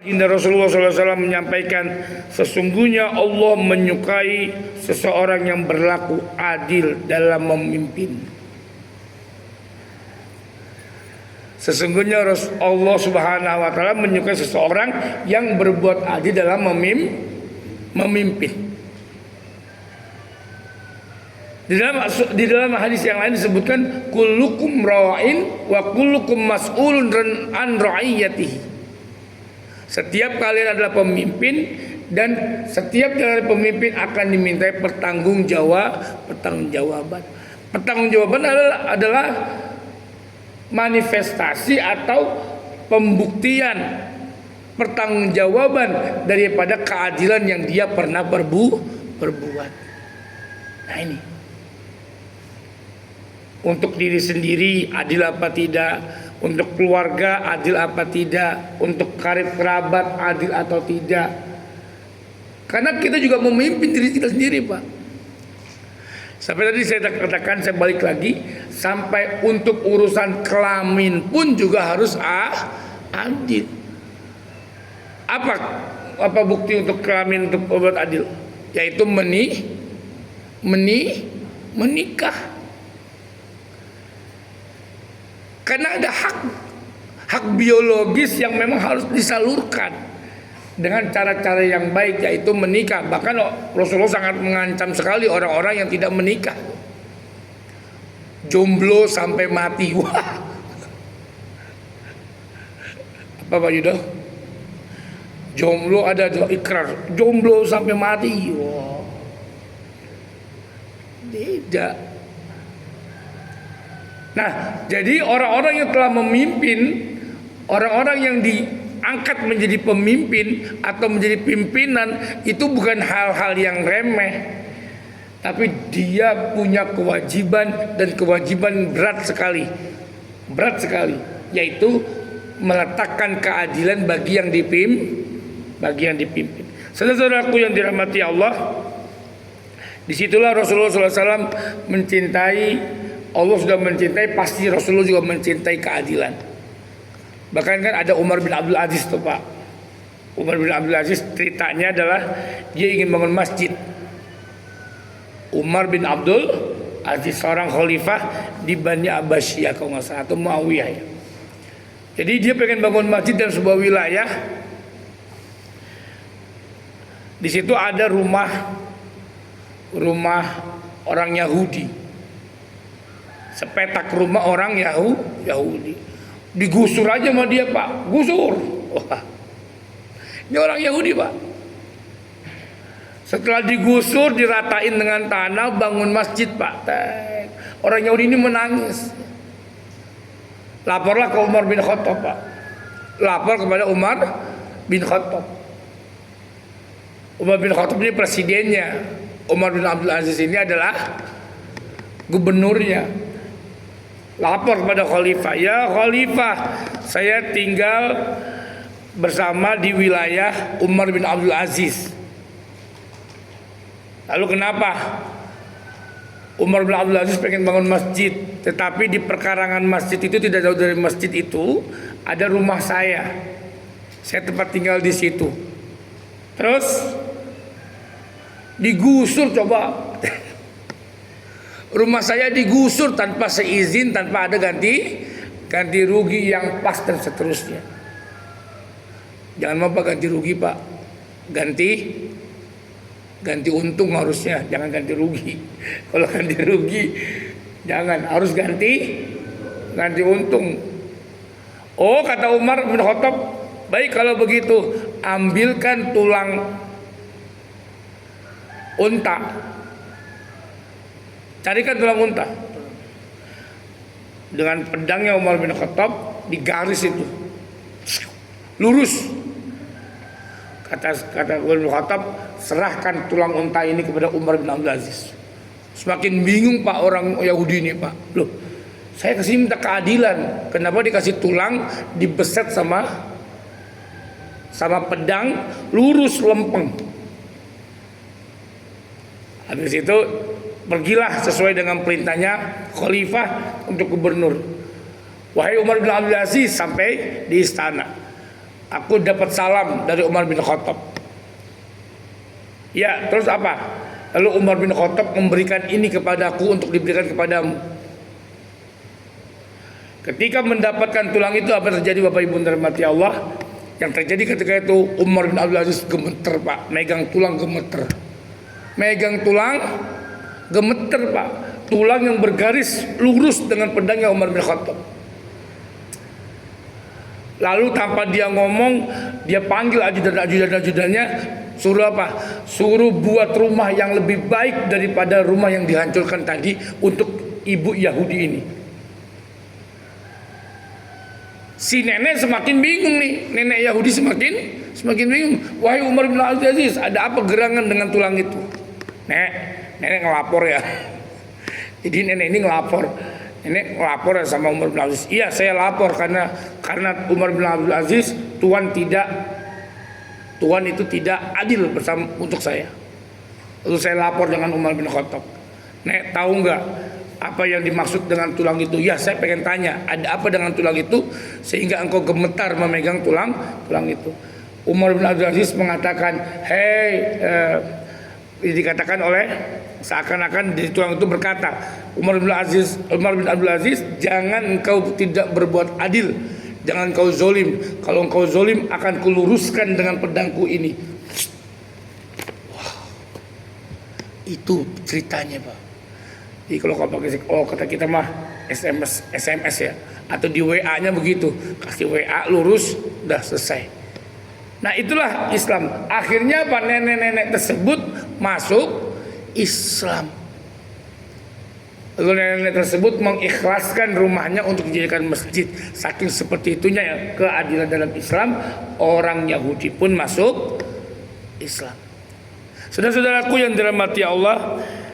Baginda Rasulullah SAW menyampaikan, sesungguhnya Allah menyukai seseorang yang berlaku adil dalam memimpin. Sesungguhnya Allah Subhanahu wa taala menyukai seseorang yang berbuat adil dalam memimpin. Di dalam hadis yang lain disebutkan kullukum ra'in wa kullukum mas'ulun an ra'iyatihi. Setiap kalian adalah pemimpin dan setiap dari pemimpin akan dimintai pertanggungjawaban. Pertanggungjawaban adalah manifestasi atau pembuktian pertanggungjawaban daripada keadilan yang dia pernah berbuat. Nah ini. Untuk diri sendiri adil apa tidak, untuk keluarga adil apa tidak, untuk karib kerabat adil atau tidak. Karena kita juga memimpin diri kita sendiri, Pak. Sampai tadi saya katakan, saya balik lagi, sampai untuk urusan kelamin pun juga harus adil. Apa bukti untuk kelamin untuk berbuat adil? Yaitu menikah. Karena ada hak biologis yang memang harus disalurkan dengan cara-cara yang baik, yaitu menikah. Bahkan Rasulullah sangat mengancam sekali orang-orang yang tidak menikah, jomblo sampai mati. Wah, apa Pak Yudo? Jomblo ada ikrar, jomblo sampai mati. Wah, tidak. Nah, jadi orang-orang yang telah memimpin, orang-orang yang diangkat menjadi pemimpin atau menjadi pimpinan, itu bukan hal-hal yang remeh, tapi dia punya kewajiban, dan kewajiban berat sekali, yaitu meletakkan keadilan bagi yang dipimpin. Saudara-saudaraku yang dirahmati Allah, disitulah Rasulullah SAW mencintai. Allah sudah mencintai, pasti Rasulullah juga mencintai keadilan. Bahkan kan ada Umar bin Abdul Aziz tuh Pak. Umar bin Abdul Aziz ceritanya adalah dia ingin bangun masjid. Umar bin Abdul Aziz seorang khalifah di Bani Abbasiyah kalau nggak salah, atau Muawiyah ya. Jadi dia pengen bangun masjid dalam sebuah wilayah. Di situ ada rumah orang Yahudi. Sepetak rumah orang Yahudi. Digusur aja sama dia, Pak. Gusur. Wah. Ini orang Yahudi, Pak. Setelah digusur, diratain dengan tanah, bangun masjid, Pak. Orang Yahudi ini menangis. Laporlah ke Umar bin Khattab, Pak. Lapor kepada Umar bin Khattab. Umar bin Khattab ini presidennya. Umar bin Abdul Aziz ini adalah gubernurnya. Lapor kepada khalifah, ya khalifah, saya tinggal bersama di wilayah Umar bin Abdul Aziz. Lalu kenapa? Umar bin Abdul Aziz pengen bangun masjid, tetapi di perkarangan masjid itu, tidak jauh dari masjid itu, ada rumah saya. Saya tempat tinggal di situ. Terus digusur, coba. Rumah saya digusur tanpa seizin, tanpa ada ganti rugi yang pas dan seterusnya. Jangan mau Pak ganti rugi, Pak. Ganti untung harusnya, jangan ganti rugi. Kalau ganti rugi jangan, harus ganti untung. Oh, kata Umar bin Khattab, baik kalau begitu, ambilkan tulang unta. Carikan tulang unta. Dengan pedangnya Umar bin Khattab digaris itu, lurus. Kata Umar bin Khattab, serahkan tulang unta ini kepada Umar bin Abdul Aziz. Semakin bingung Pak orang Yahudi ini, Pak. Loh, saya kesini minta keadilan, kenapa dikasih tulang dibeset sama pedang, lurus lempeng. Habis itu pergilah sesuai dengan perintahnya khalifah untuk gubernur. Wahai Umar bin Abdul Aziz, sampai di istana. Aku dapat salam dari Umar bin Khattab. Ya, terus apa? Lalu Umar bin Khattab memberikan ini kepadaku untuk diberikan kepadamu. Ketika mendapatkan tulang itu, apa terjadi Bapak Ibu dirahmati Allah? Yang terjadi ketika itu Umar bin Abdul Aziz gemeter, Pak. Megang tulang gemeter. Megang tulang gemeter, Pak. Tulang yang bergaris lurus dengan pedangnya Umar bin Khattab. Lalu tanpa dia ngomong, dia panggil ajudan-ajudannya, suruh apa? Suruh buat rumah yang lebih baik daripada rumah yang dihancurkan tadi untuk ibu Yahudi ini. Si nenek semakin bingung nih, nenek Yahudi semakin bingung. Wahai Umar bin Abdul Aziz, ada apa gerangan dengan tulang itu? Nenek ngelapor ya. Jadi nenek ini ngelapor. Nenek ngelapor ya sama Umar bin Abdul Aziz. Iya, saya lapor karena Umar bin Abdul Aziz, Tuhan itu tidak adil untuk saya. Lalu saya lapor dengan Umar bin Khattab. Nek, tahu nggak apa yang dimaksud dengan tulang itu? Ya, saya pengen tanya, ada apa dengan tulang itu sehingga engkau gemetar memegang tulang itu? Umar bin Abdul Aziz mengatakan, dikatakan oleh seakan-akan di tulang itu berkata, Umar bin Abdul Aziz, jangan engkau tidak berbuat adil, jangan engkau zolim. Kalau engkau zolim akan kuluruskan dengan pedangku ini. Wow. Itu ceritanya, Pak. Jadi kalau kau pakai, kata kita mah SMS ya, atau di WA-nya begitu, kasih WA lurus, udah selesai. Nah itulah Islam. Akhirnya apa? Nenek-nenek tersebut masuk Islam. Lalu nenek tersebut mengikhlaskan rumahnya untuk dijadikan masjid. Saking seperti itunya ya keadilan dalam Islam, orang Yahudi pun masuk Islam. Saudara-saudaraku yang dirahmati Allah,